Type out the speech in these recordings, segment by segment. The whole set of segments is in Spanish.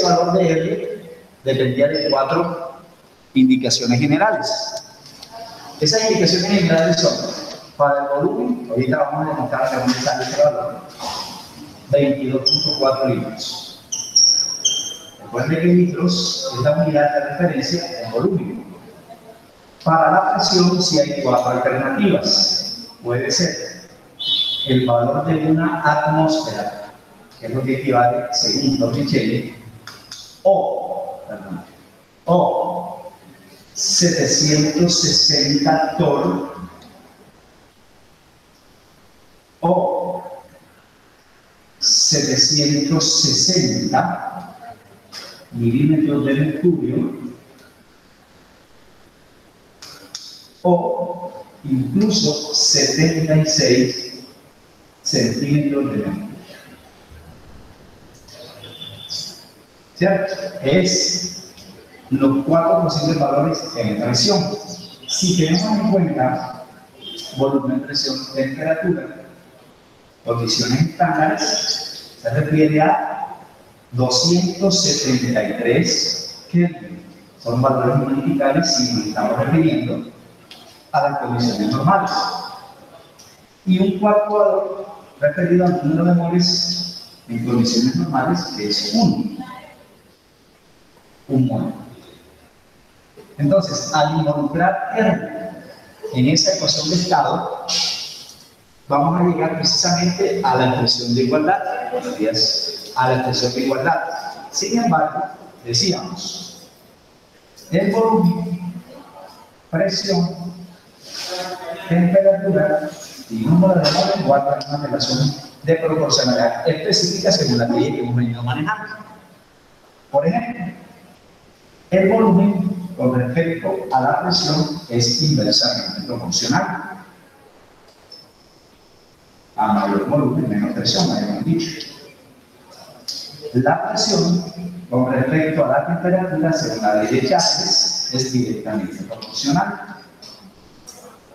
valor de R dependía de 4 indicaciones generales. Esas indicaciones generales son, para el volumen, ahorita vamos a demostrar de dónde sale ese valor, 22.4 litros. Recuerden que litros es la unidad de referencia en volumen. Para la presión, sí hay 4 alternativas. Puede ser el valor de una atmósfera, que es lo que equivale, según Torricelli, o 760 torr, o 760 milímetros de mercurio, o incluso 76 centímetros de mercurio. ¿Cierto? Es los 4 posibles valores en presión. Si tenemos en cuenta volumen, presión, temperatura, condiciones estándares, se refiere a 273 Kelvin. Son valores unificales si nos estamos refiriendo a las condiciones normales. Y un cuarto valor referido al número de moles en condiciones normales, que es 1. Un mol. Entonces, al involucrar R en esa ecuación de estado, vamos a llegar precisamente a la expresión de igualdad. Buenos días. A la expresión de igualdad. Sin embargo, decíamos, el volumen, presión, temperatura y número de moles guardan una relación de proporcionalidad específica según la ley que hemos venido manejando. Por ejemplo, el volumen con respecto a la presión es inversamente proporcional. A mayor volumen, menor presión, habíamos dicho. La presión con respecto a la temperatura, según la ley de Chasles, es directamente proporcional.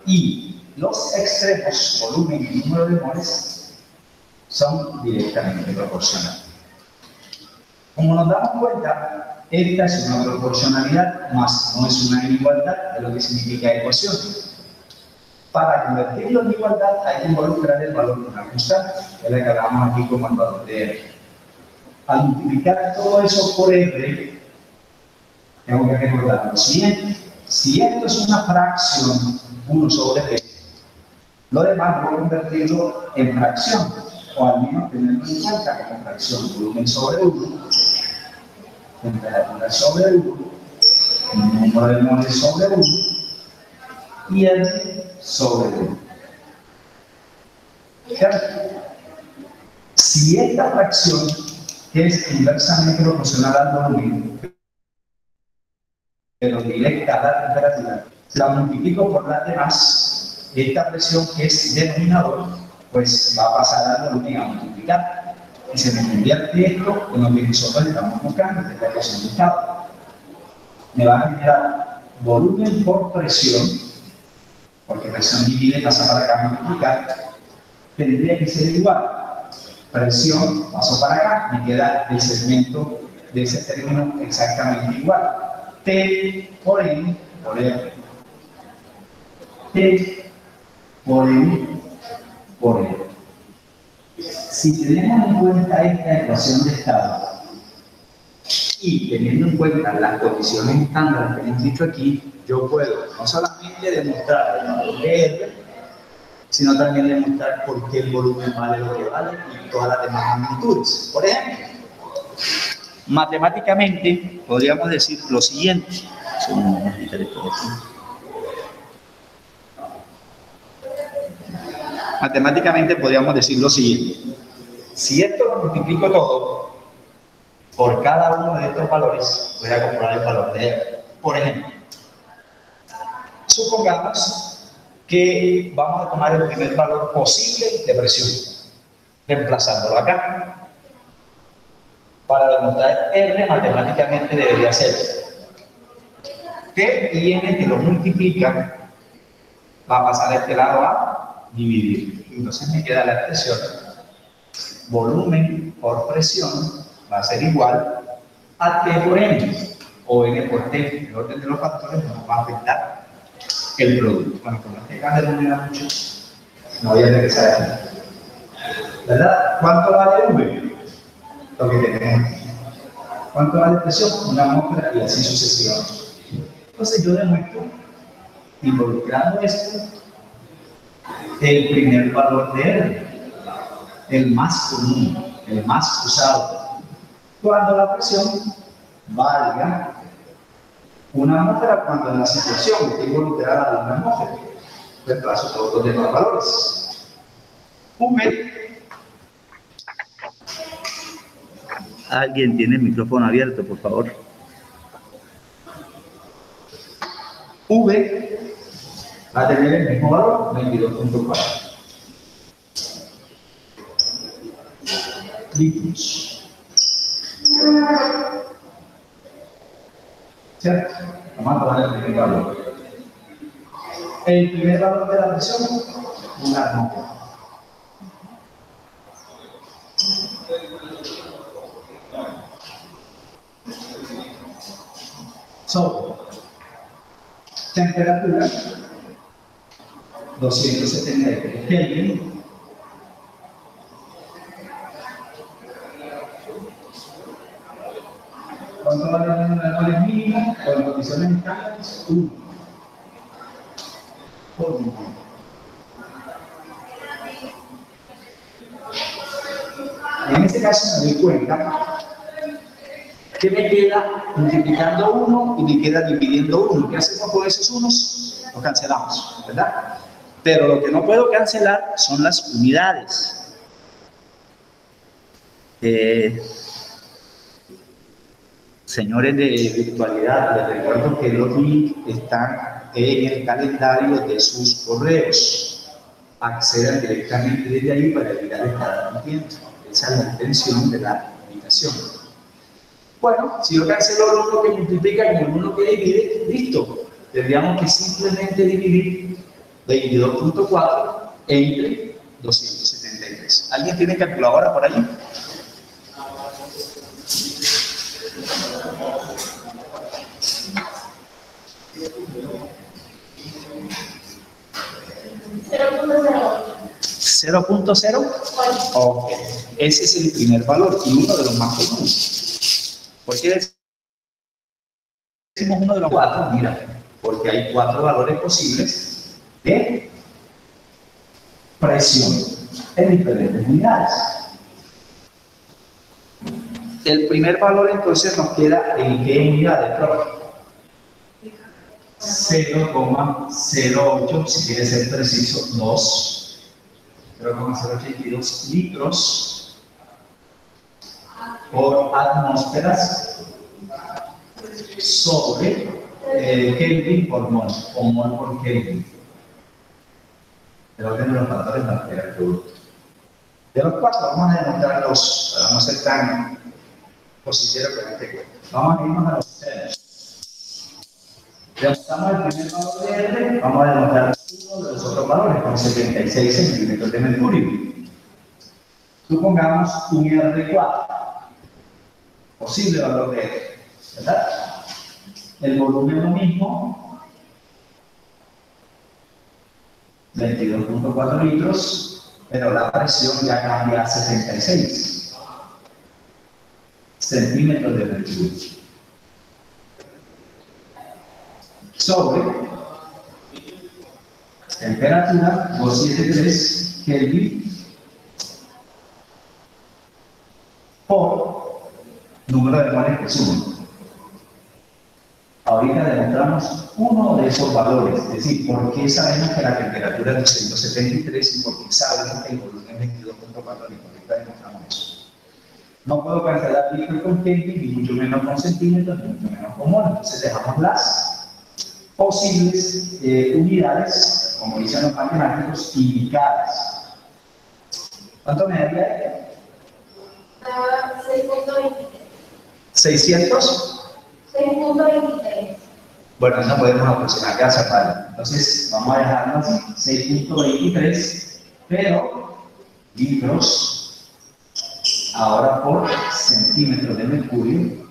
Y los extremos, volumen y número de moles, son directamente proporcionales. Como nos damos cuenta, esta es una proporcionalidad, más no es una igualdad, de lo que significa ecuación. Para convertirlo en igualdad hay que involucrar el valor de una constante, que es la que hablamos aquí como el valor de R. Al multiplicar todo eso por R, tengo que recordar lo siguiente: si esto es una fracción 1 sobre P, lo demás voy a convertirlo en fracción, o al menos tenerlo en cuenta como fracción. Volumen sobre 1, temperatura sobre 1, número de moles sobre 1 y R sobre 1. Si esta fracción, que es inversamente proporcional al volumen, pero directa a la temperatura, la multiplico por las demás, esta presión, que es denominador, pues va a pasar al volumen a multiplicar. Y se me convierte esto en lo que nosotros estamos buscando, que es la ecuación de estado. Me va a generar volumen por presión, porque presión divide, pasa para acá a multiplicar, tendría que ser igual. Presión, paso para acá, me queda el segmento de ese término exactamente igual. T por N por R. T por N por R. Si tenemos en cuenta esta ecuación de estado y teniendo en cuenta las condiciones estándar que hemos dicho aquí, yo puedo no solamente demostrar el valor de R, sino también demostrar por qué el volumen vale lo que vale y todas las demás magnitudes. Por ejemplo, matemáticamente podríamos decir lo siguiente. Matemáticamente podríamos decir lo siguiente: si esto lo multiplico todo por cada uno de estos valores, voy a comprobar el valor de R. Por ejemplo, supongamos que vamos a tomar el primer valor posible de presión, reemplazándolo acá. Para demostrar R, matemáticamente debería ser T y N, que lo multiplican, va a pasar a este lado a dividir. Entonces me queda la expresión volumen por presión va a ser igual a T por N, o N por T, el orden de los factores no va a afectar el producto. Bueno, con la que gane no mucho, no voy a regresar aquí. ¿Verdad? ¿Cuánto vale V? Lo que tenemos aquí. ¿Cuánto vale presión? Una atmósfera y así sucesivamente. Entonces yo demuestro, involucrando esto, el primer valor de R, el más común, el más usado. Cuando la presión valga una atmósfera, cuando en la situación que involucrada a una atmósfera, reemplazo todos los demás valores. V. Alguien tiene el micrófono abierto, por favor. V va a tener el mismo valor, 22.4 litros. ¿Cierto? Vamos a tomar el primer valor. El primer valor de la presión, una atmósfera. Temperatura 273 Kelvin. ¿Cuánto vale el valor mínimo? Con condiciones estándar, 1 por minuto. En este caso me doy cuenta que me queda multiplicando 1 y me queda dividiendo 1. ¿Qué hacemos con esos unos? Los cancelamos, ¿verdad? Pero lo que no puedo cancelar son las unidades. Señores de virtualidad, les recuerdo que los links están en el calendario de sus correos. Accedan directamente desde ahí para evitar estar mintiendo. Esa es la intención de la invitación. Bueno, si yo cancelo el 1 que multiplica con el 1 que divide, listo. Tendríamos que simplemente dividir 22.4 entre 273. ¿Alguien tiene calculadora por ahí? ¿0.0? Ok. Ese es el primer valor y uno de los más comunes. ¿Por qué decimos uno de los 4? Mira, porque hay 4 valores posibles de presión en diferentes unidades. El primer valor entonces nos queda en qué unidades, profe. 0,08, si quiere ser preciso, 0,082 litros por atmósferas sobre Kelvin por mol, o mol por Kelvin. El orden de los factores para crear el producto. De los 4 vamos a demostrar 2, para no ser tan positivo que no te cuento. Vamos a irnos a los ceros. Demostramos el primer valor de R, vamos a demostrar uno de los otros valores con 76 centímetros de mercurio. Supongamos un R4, posible valor de R, ¿verdad? El volumen es lo mismo, 22.4 litros, pero la presión ya cambia a 76 centímetros de mercurio. Sobre temperatura 273 Kelvin por número de moles que suben. Ahorita demostramos uno de esos valores, es decir, por qué sabemos que la temperatura es 273 y por qué sabemos que el volumen es 22.4 litros. Ahorita demostramos eso. No puedo cancelar litros con Kelvin, ni mucho menos con centímetros, ni mucho menos con moles. Entonces dejamos las posibles unidades, como dicen los matemáticos, indicadas. ¿Cuánto me daría? 600. 6.23. Bueno, no podemos aproximar, gracias, padre. Entonces, vamos a dejarlo así, 6.23, pero litros, ahora por centímetros de mercurio,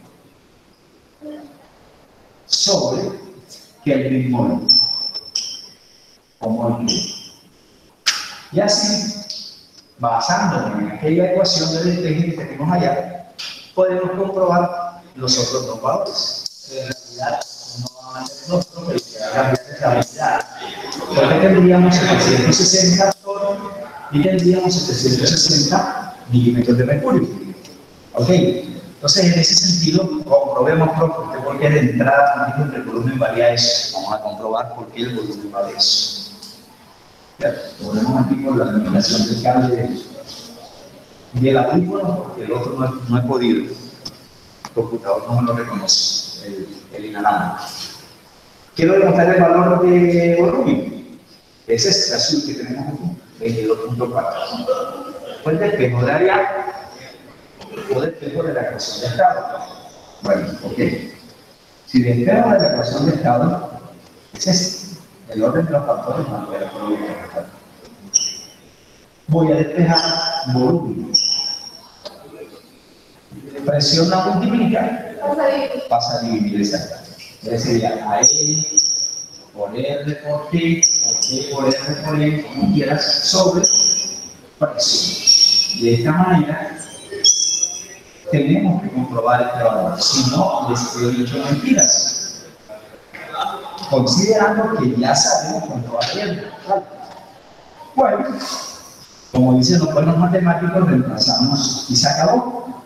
sobre Kelvin mol o mol Kelvin. Y así, basándonos en aquella ecuación del despeje que tenemos allá, podemos comprobar los otros dos valores. En realidad, no van a ser los otros, pero se va a cambiar de estabilidad. Porque tendríamos 760 tonos y tendríamos 760 milímetros de mercurio. ¿Ok? Entonces, en ese sentido, comprobemos por qué de entrada el volumen varía eso. Vamos a comprobar por qué el volumen vale eso. Ponemos aquí por la eliminación del cable del audífono, porque el otro no he podido. El computador no me lo reconoce, el inalámbrico. Quiero demostrar el valor de volumen. Es este azul que tenemos aquí, 22.4. Fue el despejo de área o despejo de la ecuación de estado. Bueno, ok. Si despejo de la ecuación de estado es este. El orden de los factores no puede producir. Voy a despejar volumen. Presión la multiplica, pasa a dividir esa. Entonces sería A L por R por T, o T por R por N, como quieras, sobre presión. De esta manera, tenemos que comprobar este valor. Si no, les estoy dicho mentiras. Considerando que ya sabemos cuánto va a ser. Bueno, como dicen los buenos matemáticos, reemplazamos y se acabó.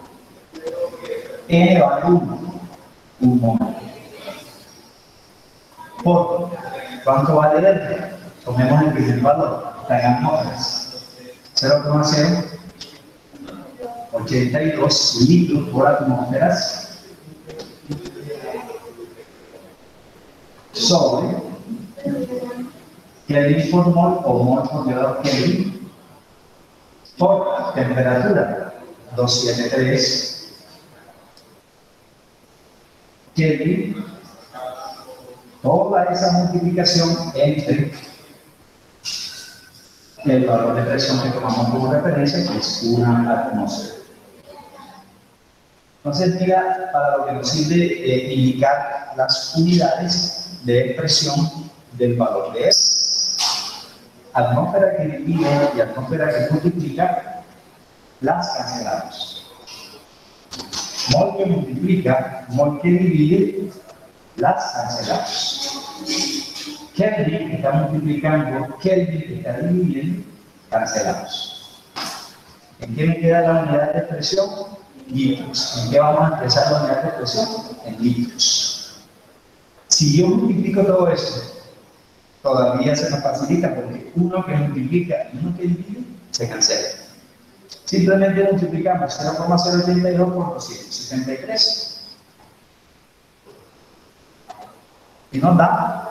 N vale 1 mol. ¿Por cuánto vale delta? Tomemos el primer valor, traigamos otras. 0,082 litros por atmósferas sobre Kelvin por mol o mol por grado Kelvin por temperatura 273 Kelvin, toda esa multiplicación entre el valor de presión que tomamos como referencia, que es una atmósfera. Entonces, mira, para lo que nos sirve indicar las unidades de expresión del valor de S. Atmósfera que divide y atmósfera que multiplica, las cancelamos. Mol que multiplica, mol que divide, las cancelamos. Kelvin que está multiplicando, Kelvin que está dividiendo, cancelamos. ¿En qué me queda la unidad de expresión? Litros. ¿En qué vamos a expresar la unidad de expresión? En litros. Si yo multiplico todo esto, todavía se nos facilita porque uno que multiplica y uno que divide se cancela. Simplemente multiplicamos 0,082 por 273 y nos da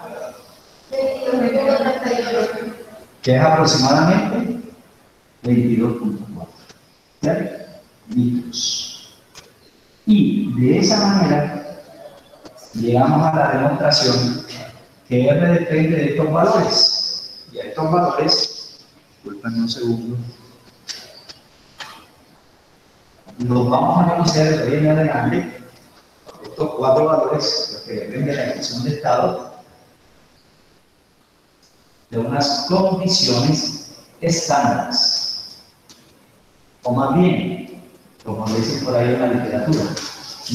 que es aproximadamente 22.4 litros. Y de esa manera llegamos a la demostración que R depende de estos valores. Y a estos valores, disculpen un segundo, los vamos a conocer de hoy en adelante. Estos cuatro valores, los que dependen de la ecuación de estado, de unas condiciones estándares. O más bien, como lo dicen por ahí en la literatura,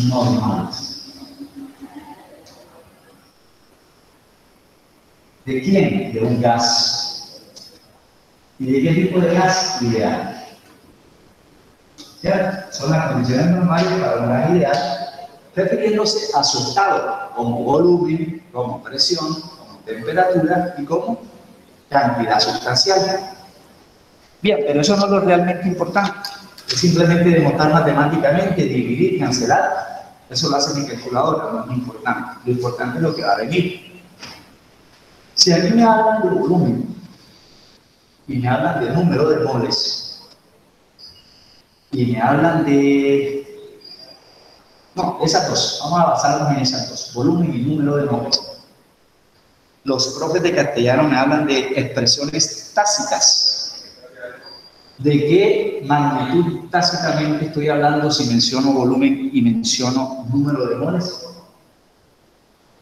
normales. ¿De quién? De un gas. ¿Y de qué tipo de gas? Ideal. ¿Cierto? Son las condiciones normales para un gas ideal, refiriéndose a su estado, como volumen, como presión, como temperatura y como cantidad sustancial. Bien, pero eso no es lo realmente importante. Es simplemente demostrar matemáticamente, dividir, cancelar. Eso lo hace mi calculadora, no es lo importante. Lo importante es lo que va a venir. Si a mí me hablan de volumen y me hablan de número de moles y me hablan de... No, esas dos. Vamos a basarnos en esas dos. Volumen y número de moles. Los profes de castellano me hablan de expresiones tácitas. ¿De qué magnitud tácitamente estoy hablando si menciono volumen y menciono número de moles?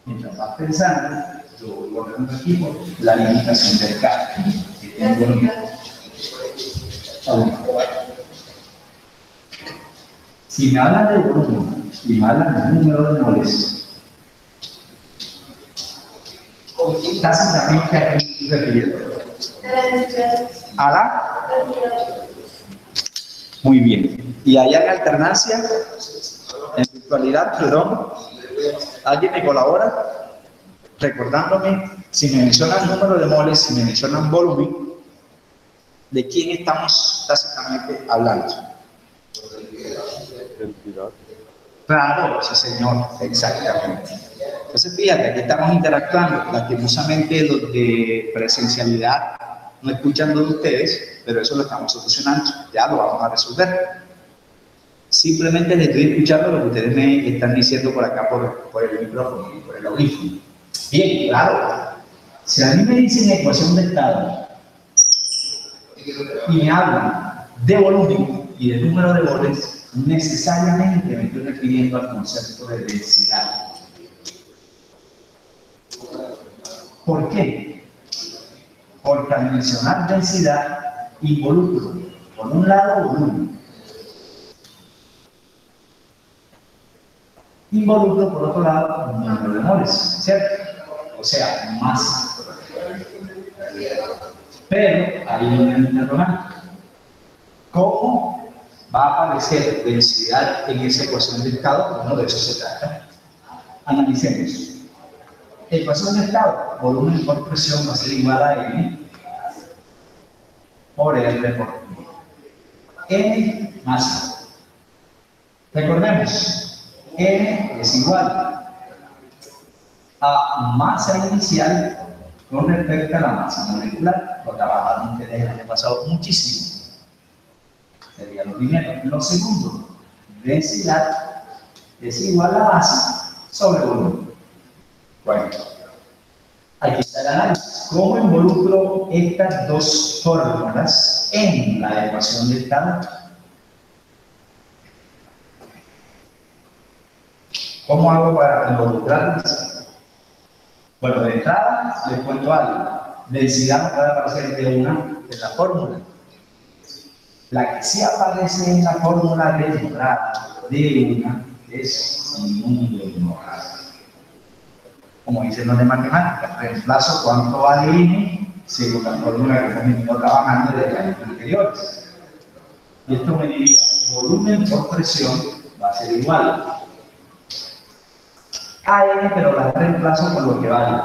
Mientras vas pensando, yo voy guardando aquí por la limitación del cálculo. Que tengo si me hablan de volumen y me hablan de número de moles, tácitamente aquí refiriendo a la. Muy bien. ¿Y allá en alternancia? En virtualidad, perdón. ¿Alguien me colabora? Recordándome, si me mencionan número de moles, si me mencionan volumen, ¿de quién estamos tácitamente hablando? Claro, sí señor, exactamente. Entonces fíjate, aquí estamos interactuando. Lastimosamente los de presencialidad no escuchan de ustedes, pero eso lo estamos solucionando, ya lo vamos a resolver. Simplemente les estoy escuchando lo que ustedes me están diciendo por acá, por el micrófono, por el audífono. Bien, claro. Si a mí me dicen ecuación de estado y me hablan de volumen y de número de moles, necesariamente me estoy refiriendo al concepto de densidad. ¿Por qué? Porque al mencionar densidad, involucro, por un lado, volumen. Involucro, por otro lado, un número de moles, ¿cierto? O sea, masa. Pero hay un interrogante. ¿Cómo va a aparecer densidad en esa ecuación de estado? Bueno, de eso se trata. Analicemos. Ecuación de estado, volumen por presión va a ser igual a M por R por T. N, masa. Recordemos, N es igual a masa inicial con respecto a la masa molecular. Lo trabajaron ustedes el año pasado muchísimo. Sería lo primero. Lo segundo, densidad es igual a masa sobre volumen. Bueno, aquí está el análisis. ¿Cómo involucro estas dos fórmulas en la ecuación de estado? ¿Cómo hago para involucrarlas? Bueno, de entrada les cuento algo. Densidad no puede aparecer de la fórmula. La que sí aparece en la fórmula de entrada de una es número ignorado. Como dicen los de matemáticas, reemplazo cuánto vale N según la fórmula que hemos venido trabajando desde años anteriores. Y esto me diría, volumen por presión va a ser igual a N, pero la reemplazo por lo que vale.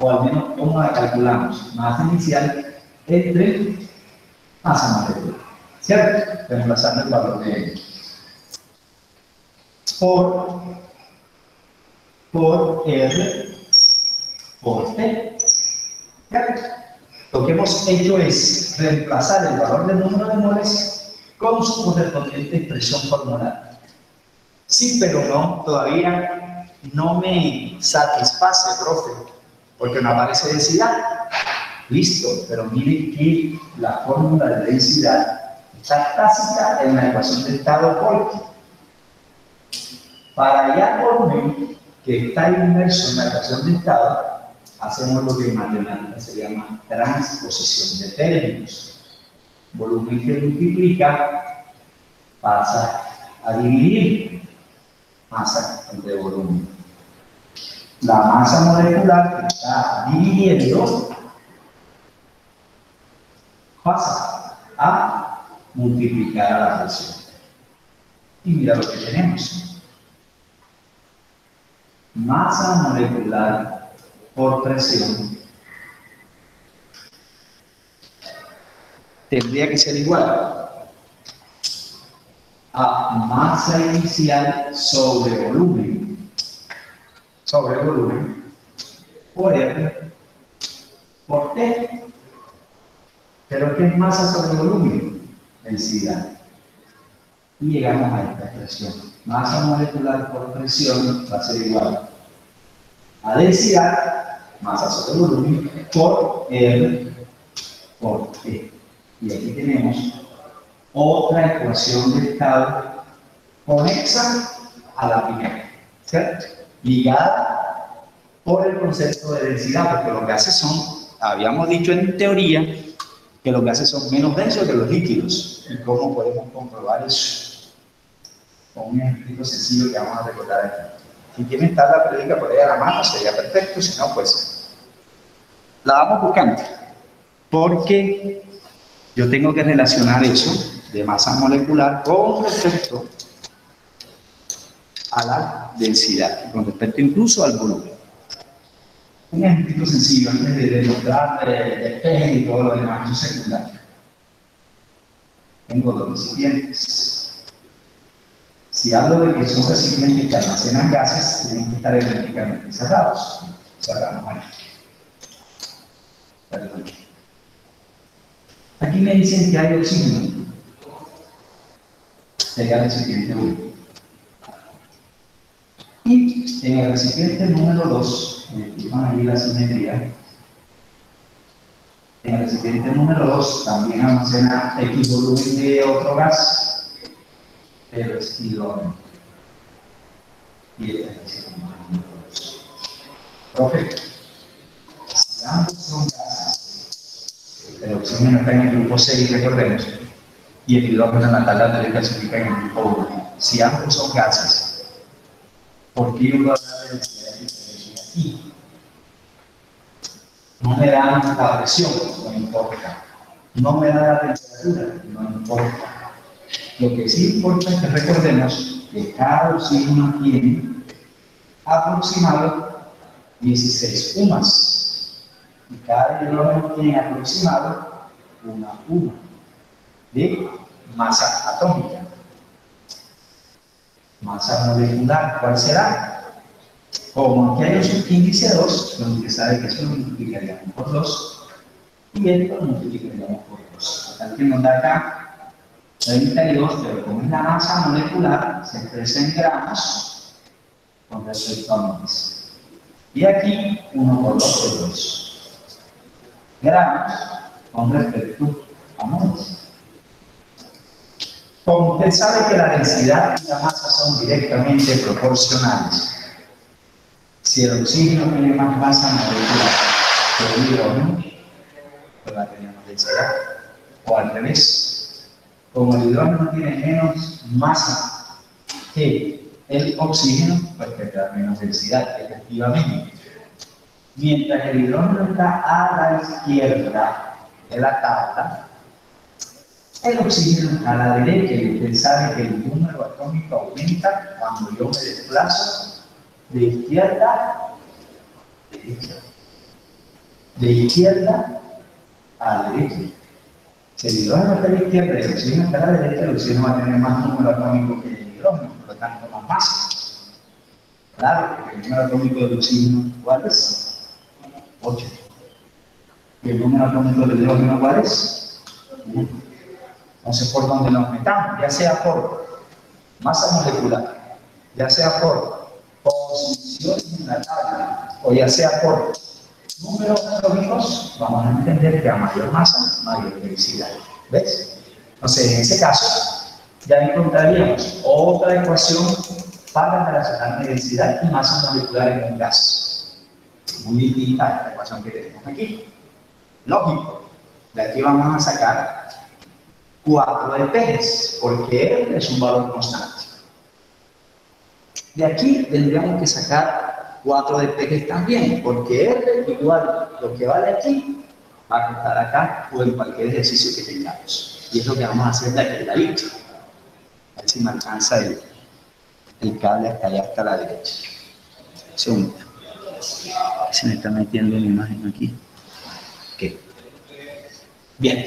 O al menos, ¿cómo la calculamos? Masa inicial entre masa molecular. ¿Cierto? Reemplazando el valor de N. Por R por T. ¿Cierto? Lo que hemos hecho es reemplazar el valor del número de moles con su correspondiente expresión formular. Sí, pero no, todavía no me satisface, profe, porque no aparece densidad. Listo, pero miren que la fórmula de densidad está tácita en la ecuación de estado porque para hallar volumen que está inmerso en la ecuación de estado, hacemos lo que en matemáticas se llama transposición de términos. Volumen que multiplica pasa a dividir masa entre volumen. La masa molecular que está dividiendo pasa a multiplicar a la presión. Y mira lo que tenemos. Masa molecular por presión tendría que ser igual a masa inicial sobre volumen por R por T. ¿Pero qué es masa sobre volumen? Densidad. Y llegamos a esta expresión. Masa molecular por presión va a ser igual a densidad, masa sobre volumen, por R por T. Y aquí tenemos otra ecuación de estado conexa a la primera, ¿cierto? ligada por el concepto de densidad, porque los gases son, habíamos dicho en teoría, que los gases son menos densos que los líquidos. ¿Y cómo podemos comprobar eso? Con un ejemplo sencillo que vamos a recordar aquí. Si tienen tabla periódica por ahí a la mano, sería perfecto, si no, pues la vamos buscando. Porque yo tengo que relacionar eso de masa molecular con respecto a la densidad, y con respecto incluso al volumen. Un ejemplo sencillo, antes de demostrar despeje y todo lo demás, es secundario. Tengo dos recipientes. Si hablo de que son recipientes que almacenan gases, tienen que estar herméticamente cerrados. Cerramos aquí. Perdón. Aquí me dicen que hay oxígeno. Sería el recipiente 1. Y en el recipiente número 2, van ahí la simetría. En el recipiente número 2 también almacena X volumen de otro gas, pero es hidrógeno. Y este es el recipiente número 2. Profe, si ambos son gases, el oxígeno está en el grupo 6, recordemos, y el hidrógeno en la tabla de clasifica en el grupo 1. Si ambos son gases, ¿por qué yo puedo hablar de densidad diferencial aquí? No me da la presión, no importa. No me da la temperatura, no importa. Lo que sí importa es que recordemos que cada oxígeno tiene aproximado 16 UMAS. Y cada hidrógeno tiene aproximado una UMA de masa atómica. Masa molecular, ¿cuál será? Como aquí hay un subíndice 2, donde usted sabe que eso lo multiplicaríamos por 2, y esto lo multiplicaríamos por 2. Tal que nos da acá 32, pero como es la masa molecular, se expresa en gramos con respecto a moles. Y aquí 1 por 2 es 2. Gramos con respecto a moles. Como usted sabe que la densidad y la masa son directamente proporcionales, si el oxígeno tiene más masa molecular que el hidrógeno, pues va a tener más densidad. O al revés, como el hidrógeno tiene menos masa que el oxígeno, pues tendrá menos densidad, efectivamente. Mientras el hidrógeno está a la izquierda de la tabla, el oxígeno está a la derecha, y usted sabe que el número atómico aumenta cuando yo me desplazo de izquierda a derecha. De izquierda a derecha. Si el hidrógeno está a la izquierda y el oxígeno está a la derecha, el oxígeno va a tener más número atómico que el hidrógeno, por lo tanto más masa. Claro, porque el número atómico del oxígeno, ¿cuál es? 8. ¿Y el número atómico del hidrógeno cuál es? 1. Entonces, por donde nos metamos, ya sea por masa molecular, ya sea por posición en la tabla, o ya sea por números atómicos, vamos a entender que a mayor masa, mayor densidad. ¿Ves? Entonces, en ese caso, ya encontraríamos otra ecuación para relacionar densidad y masa molecular en un gas. Muy distinta a esta ecuación que tenemos aquí. Lógico, de aquí vamos a sacar 4 de pejes, porque R es un valor constante. De aquí tendríamos que sacar 4 de pejes también, porque R igual lo que vale aquí va a estar acá o en cualquier ejercicio que tengamos. Y es lo que vamos a hacer de aquel ladito. A ver si me alcanza el cable hasta allá, hasta la derecha. Segundo. Se me está metiendo una imagen aquí. ¿Qué? Bien.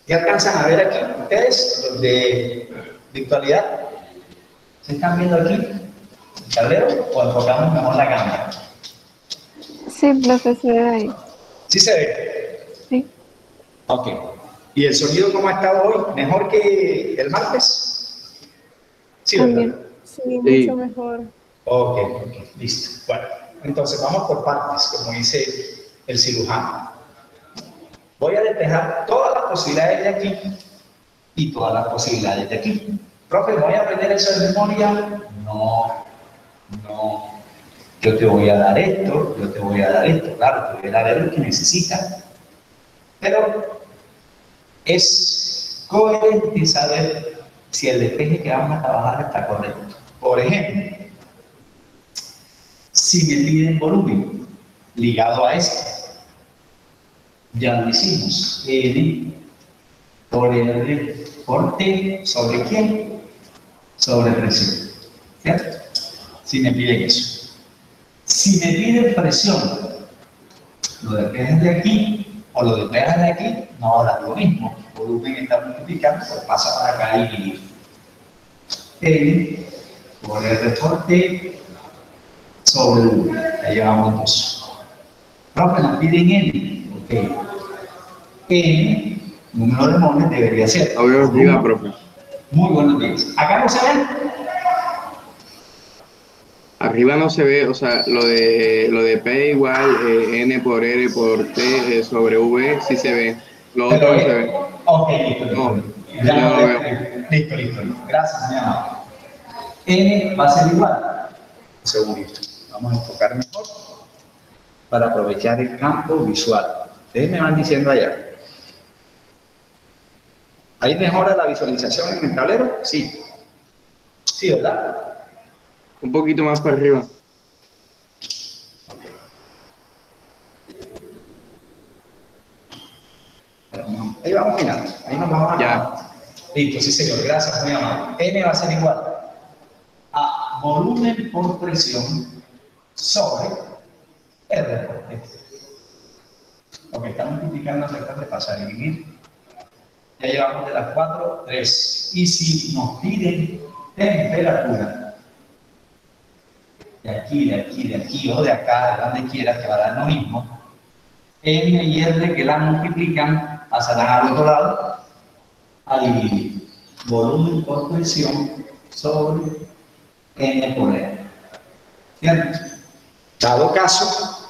¿Qué alcanzan a ver aquí ustedes, los de virtualidad? ¿Se están viendo aquí el tablero o enfocamos mejor la cámara? Sí, profe, se ve ahí. ¿Sí se ve? Sí. Ok. ¿Y el sonido cómo ha estado hoy? ¿Mejor que el martes? Sí, también. ¿verdad? Sí, mucho mejor. Ok, listo. Bueno, entonces vamos por partes, como dice el cirujano. Voy a despejar todas las posibilidades de aquí y todas las posibilidades de aquí. Profe, ¿voy a aprender eso de memoria? No. No, yo te voy a dar esto, yo te voy a dar esto, claro, te voy a dar lo que necesitas. Pero es coherente saber si el despeje que vamos a trabajar está correcto. Por ejemplo, si me piden volumen ligado a esto, ya lo hicimos. N por R por T, ¿sobre quién? Sobre presión. ¿Cierto? Si me piden eso. Si me piden presión, lo despejas de aquí o lo despejas de aquí, no va a dar lo mismo. El volumen está multiplicando, pues pasa para acá y dividir. N por R por T sobre 1. Ya llevamos 2. Profe, nos piden N. Ok. N, número de moles, debería ser. Buenos días, profe. Muy buenos días. ¿Acá no se ven? Arriba no se ve, o sea, lo de P igual, N por R por T sobre V sí se ve. Lo otro no se ve. Ok, listo. No, Ya no lo lo veo. veo. Listo. Gracias, mi amado. N va a ser igual. Segurito. Vamos a enfocar mejor para aprovechar el campo visual. Ustedes me van diciendo allá. ¿Ahí mejora la visualización en el tablero? Sí. Sí, ¿verdad? Un poquito más para arriba. Ahí vamos mirando. Ahí nos vamos a... Ya. Listo, sí señor. Gracias, muy amable. N va a ser igual a volumen por presión sobre R por T. Porque está multiplicando cerca de pasar y dividir. Ya llevamos de las 4, 3. Y si nos piden temperatura, de aquí, o de acá, de donde quiera, que va a dar lo mismo, N y R que la multiplican pasarán al otro lado a dividir volumen por presión sobre N por R. ¿Cierto? Dado caso,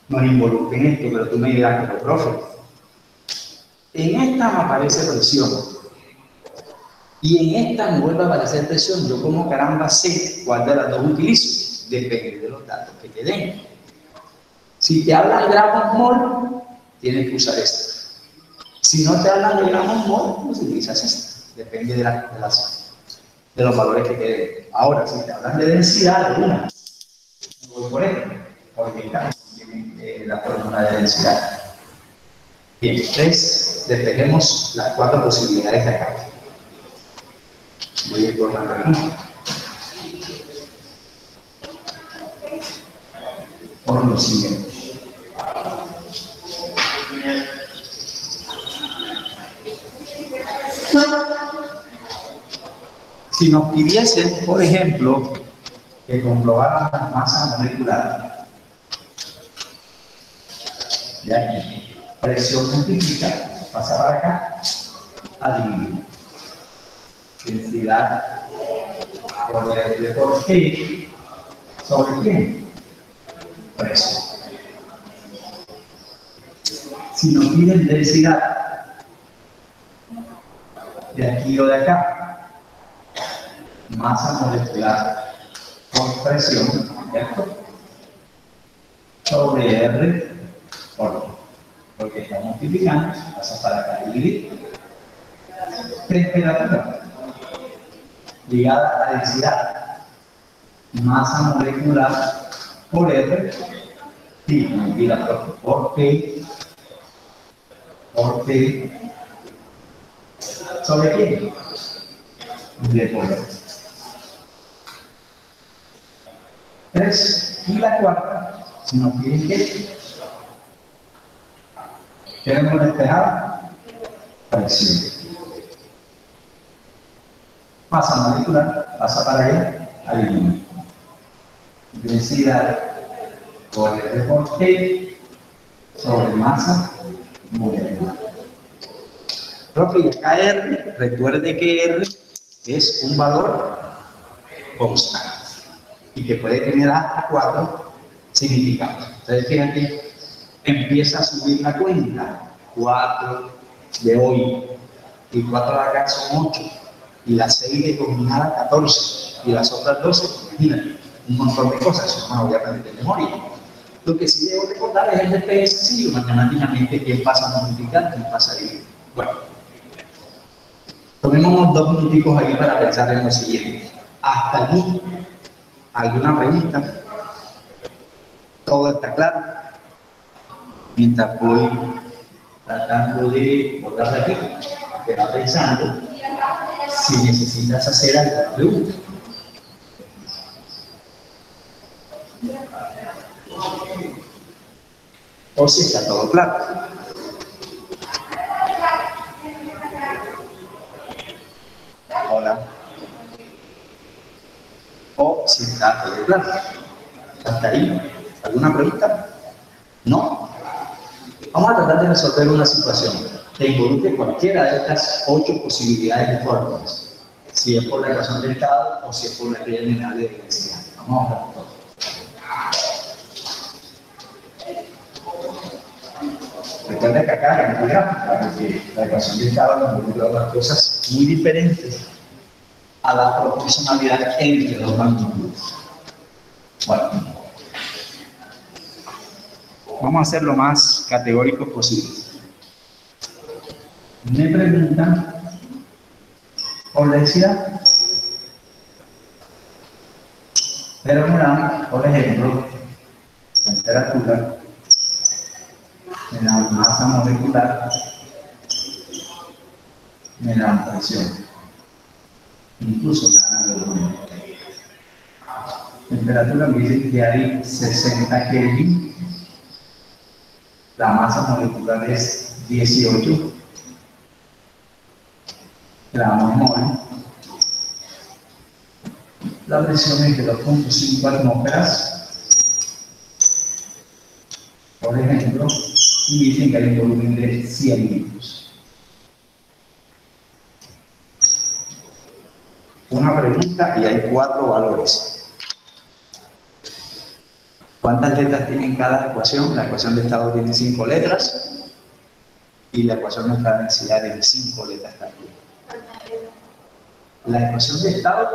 nos involucren en esto, pero tú me dirás, pero profe, en esta me aparece presión y en esta me vuelve a aparecer presión. Yo como caramba sé cuál de las dos utilizo, depende de los datos que te den. Si te hablan gramos mol, tienes que usar esta. Si no te hablan de gramos mol, pues utilizas esta. Depende de los valores que te den. Ahora, si te hablan de densidad, de una, voy por esta, porque tiene la fórmula de densidad. Bien, entonces despejemos las 4 posibilidades de acá. Voy a ir por la pregunta. Por lo siguiente. Si nos pidiesen, por ejemplo, que comprobáramos la masa molecular, de aquí, presión multiplica, pasa para acá, a dividir. Densidad por R por T, ¿sobre quién? Presión. Si nos piden densidad, de aquí o de acá, masa molecular por presión, ¿cierto? Sobre R por T. Porque está multiplicando, pasa para acá y dividir. Temperatura ligada a la densidad, masa molecular por R, y multiplica por T, ¿sobre quién? De por R. 3. Y la cuarta, si nos piden que queremos despejar presión. Masa molecular, pasa para allá, adivina. Densidad por R por T sobre masa molecular. Profe, y acá R, recuerde que R es un valor constante y que puede tener hasta 4 significados. Entonces, fíjate, empieza a subir la cuenta. 4 de hoy y 4 de acá son 8. y la 6 de combinada 14, y las otras 12, imagínate, un montón de cosas, eso no lo voy a aprender de memoria. Lo que sí debo recordar es el DP sencillo, matemáticamente, quién pasa a multiplicar, quién pasa a dividir. Bueno, tomemos unos 2 minuticos ahí para pensar en lo siguiente. Hasta aquí, ¿alguna pregunta? ¿Todo está claro? Mientras voy tratando de volver a repetir, te va pensando si necesitas hacer alguna pregunta. O si está todo claro. Hola. O si está todo claro. ¿Hasta ahí? ¿Alguna pregunta? ¿No? Vamos a tratar de resolver una situación que involucre cualquiera de estas 8 posibilidades de fórmulas. Si es por la ecuación del estado o si es por la regla general de densidad. Vamos a ver todo. Recuerda que acá en la gráfica, porque la ecuación del estado nos involucra otras cosas muy diferentes a la proporcionalidad entre los magnitudes. Bueno, vamos a hacer lo más categórico posible. Me preguntan por densidad, pero me dan, por ejemplo, temperatura, me dan masa molecular, me dan presión, incluso me dan volumen. Temperatura me dice que hay 60 Kelvin, la masa molecular es 18 gramos mol, la presión es de 2.5 atmósferas, por ejemplo, y dicen que hay un volumen de 100 litros. Una pregunta y hay 4 valores. ¿Cuántas letras tiene cada ecuación? La ecuación de estado tiene 5 letras y la ecuación de la densidad tiene 5 letras también. La ecuación de estado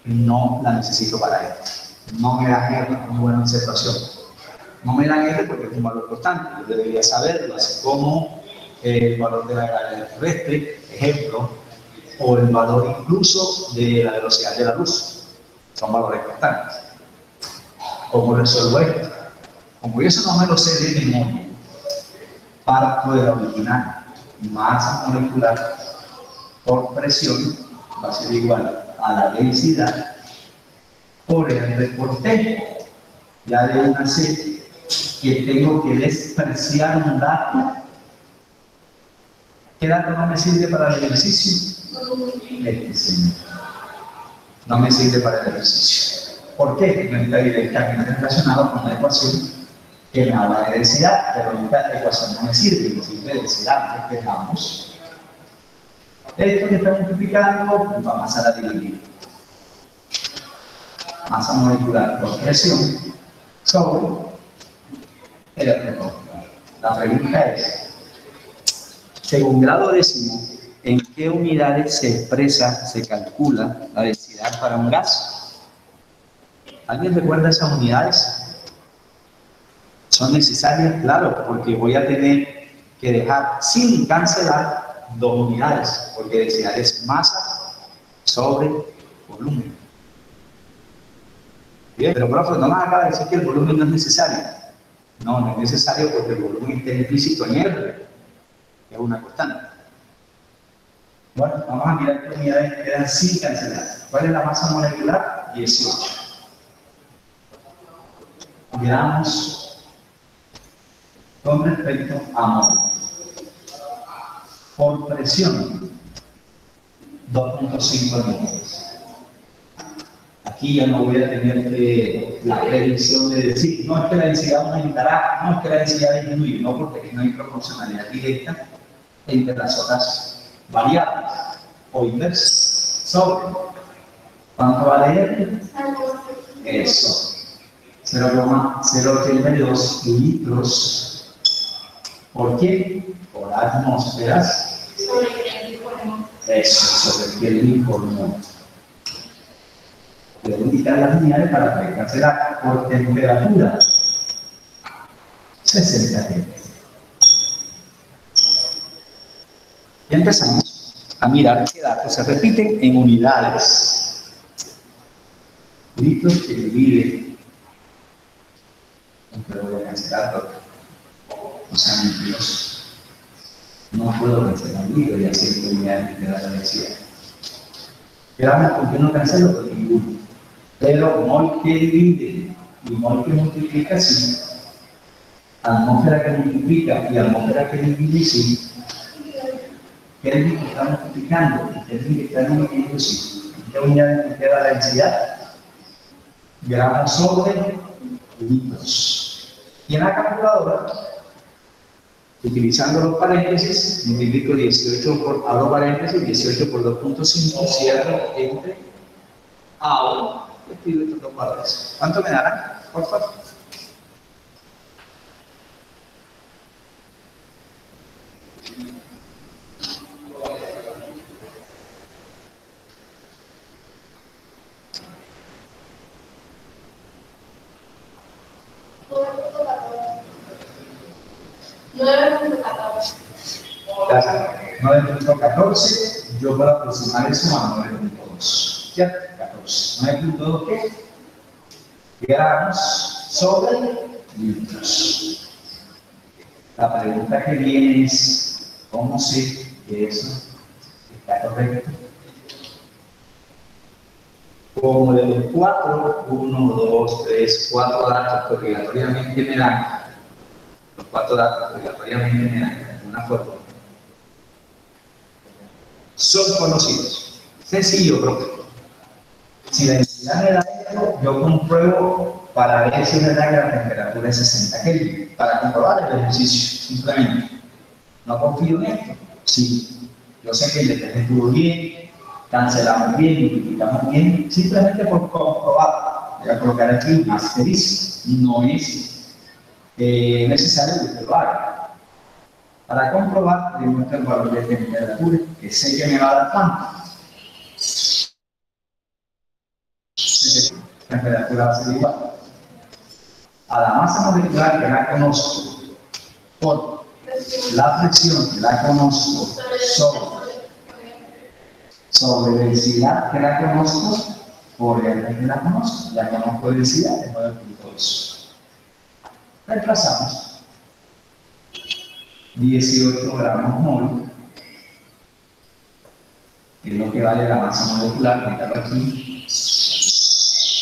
no la necesito para esto. No me da R, muy buena observación. No me dan R porque es un valor constante. Yo debería saberlo, así como el valor de la gravedad terrestre, ejemplo, o el valor incluso de la velocidad de la luz. Son valores constantes. ¿Cómo resuelvo esto? Como yo eso no me lo sé de memoria, parto de la original, masa molecular por presión va a ser igual a la densidad por R por T. Ya de una sé que tengo que despreciar un dato. ¿Qué dato no me sirve para el ejercicio? Este sí. No me sirve para el ejercicio. ¿Por qué? No está directamente relacionado con la ecuación que me habla de densidad, pero esta ecuación no me sirve, me sirve de densidad. Despejamos. Esto que está multiplicando, pues va a pasar a dividir. Masa molecular por presión sobre el R. La pregunta es, según grado décimo, ¿en qué unidades se expresa, se calcula la densidad para un gas? ¿Alguien recuerda esas unidades? ¿Son necesarias? Claro, porque voy a tener que dejar sin cancelar 2 unidades, porque densidad es masa sobre volumen. Bien, pero profe, no nos acaba de decir que el volumen no es necesario. No, no es necesario porque el volumen está implícito en R, que es una constante. Bueno, vamos a mirar qué unidades quedan sin cancelar. ¿Cuál es la masa molecular? 18. Miramos con respecto a mol. Por presión, 2.5 litros. Aquí ya no voy a tener la predicción de decir, no es que la densidad aumentará, no es que la densidad disminuye, no, porque aquí no hay proporcionalidad directa entre las otras variables o inversas. Sobre, ¿cuánto vale esto? Eso. 0,082 litros. ¿Por qué? Por atmósferas Eso, sobre el Kelvin por mol. Debo indicar las unidades para poder cancelar por temperatura. 60 Kelvin. Y empezamos a mirar qué datos se repiten en unidades. Litros que divide. Pero voy a cancelar todo. O sea, mentiroso. No puedo cancelar un litro y hacer unidades de la densidad. Gramos, ¿por qué no cancelo? Por ninguno. Pero mol que divide y mol que multiplica, sí. Atmósfera que multiplica y atmósfera que divide, sí. Kelvin que está multiplicando y Kelvin que está dividiendo, sí. ¿Qué unidad me queda la densidad? Gramos sobre litros. Y en la calculadora, utilizando los paréntesis, multiplico 18 por, abro paréntesis, 18 por 2.5, cierro entre ahora, escribo estos dos valores. ¿Cuánto me darán? Por favor. Gracias. 9.14, yo puedo aproximar eso a 9.2. ¿Cierto? 14. 9.2 ¿qué? Gramos sobre litros. La pregunta que viene es, ¿cómo sé que eso está correcto? Como de los 4, 1, 2, 3, 4 datos que obligatoriamente me dan, los 4 datos que obligatoriamente me dan de alguna forma, son conocidos. Sencillo, profe. Si la densidad me da esto, yo compruebo para ver si es verdad que la temperatura es 60 Kelvin, para comprobar el ejercicio, simplemente. ¿No confío en esto? Sí. Yo sé que el detergente estuvo bien, cancelamos bien, multiplicamos bien, simplemente por comprobar. Voy a colocar aquí un asterisco. No es necesario que usted lo haga. Para comprobar, le muestro el valor de temperatura, que sé que me va a dar cuánto. La temperatura va a ser igual a la masa molecular que la conozco por la presión que la conozco sobre densidad que la conozco por el que la conozco. La conozco densidad de 9.2. Reemplazamos 18 gramos mol, que es lo que vale la masa molecular, que está aquí,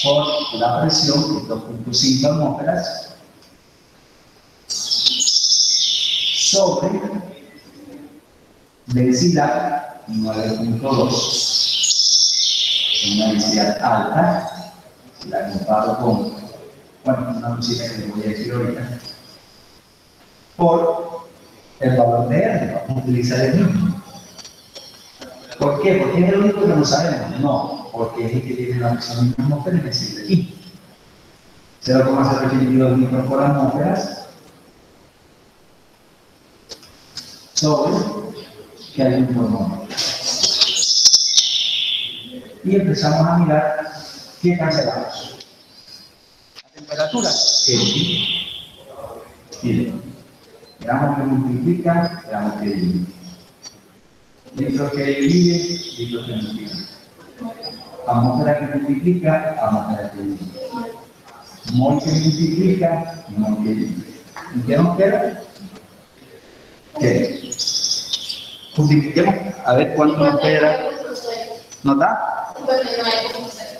por la presión, que es 2.5 atmósferas, sobre densidad 9.2, una densidad alta, si la comparo con, bueno, una cosita que les voy a decir ahorita, por el valor de R, vamos a utilizar el mismo. ¿Por qué? ¿Porque es el único que no sabemos? No, porque es el que tiene la presión en atmósfera y me sirve aquí. 0,082 litros por atmósferas sobre que hay un hormón. Y empezamos a mirar qué cancelamos. La temperatura, Kelvin. Miren, gramos que multiplica, gramos que divide. Litros que divide, litros que multiplica. Atmósfera que multiplica, atmósfera que divide. Mol que multiplica, mol que divide. ¿Y qué nos queda? ¿Qué? Multipliquemos, a ver cuánto nos queda. ¿Nos da?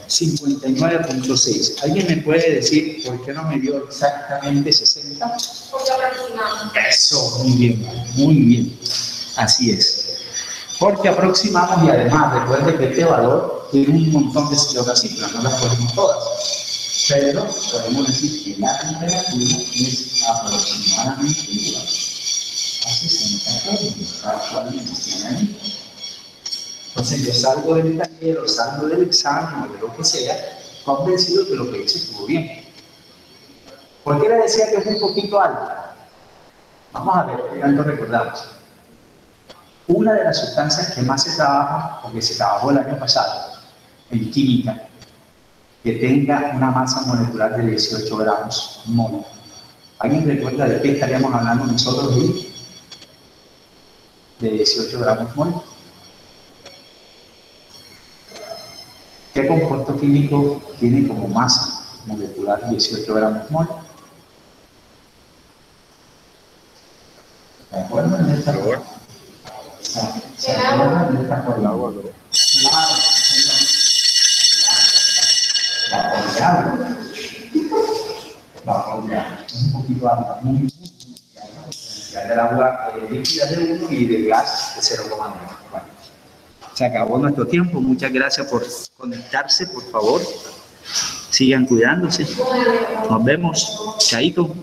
59.6. ¿Alguien me puede decir por qué no me dio exactamente 60? Porque aproximamos. Eso, muy bien, muy bien. Así es. Porque aproximamos y además, recuerden que este valor tiene un montón de cifras, no las ponemos todas. Pero podemos decir que la temperatura es aproximadamente igual a 60 Kelvin, tal cual menciona ahí. Entonces yo salgo del taller o salgo del examen o de lo que sea, convencido que lo que hice estuvo bien. ¿Por qué le decía que es un poquito alta? Vamos a ver, ¿qué tanto recordamos? Una de las sustancias que más se trabaja, o que se trabajó el año pasado, en química, que tenga una masa molecular de 18 gramos mol. ¿Alguien recuerda de qué estaríamos hablando nosotros hoy? De 18 gramos mol. ¿Qué compuesto químico tiene como masa molecular 18 gramos mol? ¿Se acuerdan de esta forma? ¿Se acuerdan de esta forma? Vapor de agua. Un poquito de agua, muy del agua líquida de 1 y del gas de 0,9. Bueno, se acabó nuestro tiempo. Muchas gracias por conectarse, por favor. Sigan cuidándose. Nos vemos. Chaito.